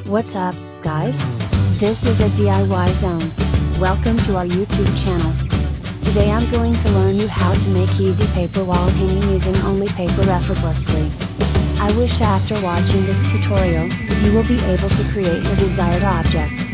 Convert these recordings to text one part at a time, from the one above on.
What's up, guys? This is a DIY zone. Welcome to our YouTube channel. Today I'm going to learn you how to make easy paper wall hanging using only paper effortlessly. I wish after watching this tutorial, you will be able to create your desired object.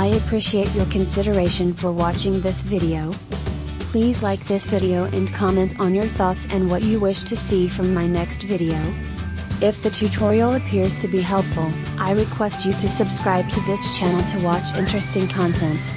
I appreciate your consideration for watching this video. Please like this video and comment on your thoughts and what you wish to see from my next video. If the tutorial appears to be helpful, I request you to subscribe to this channel to watch interesting content.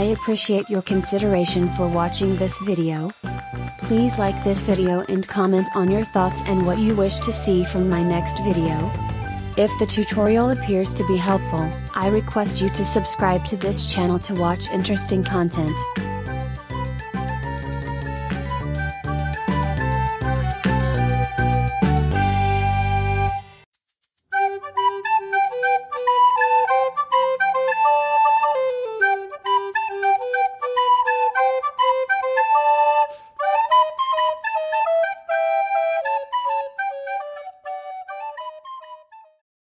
I appreciate your consideration for watching this video. Please like this video and comment on your thoughts and what you wish to see from my next video. If the tutorial appears to be helpful, I request you to subscribe to this channel to watch interesting content.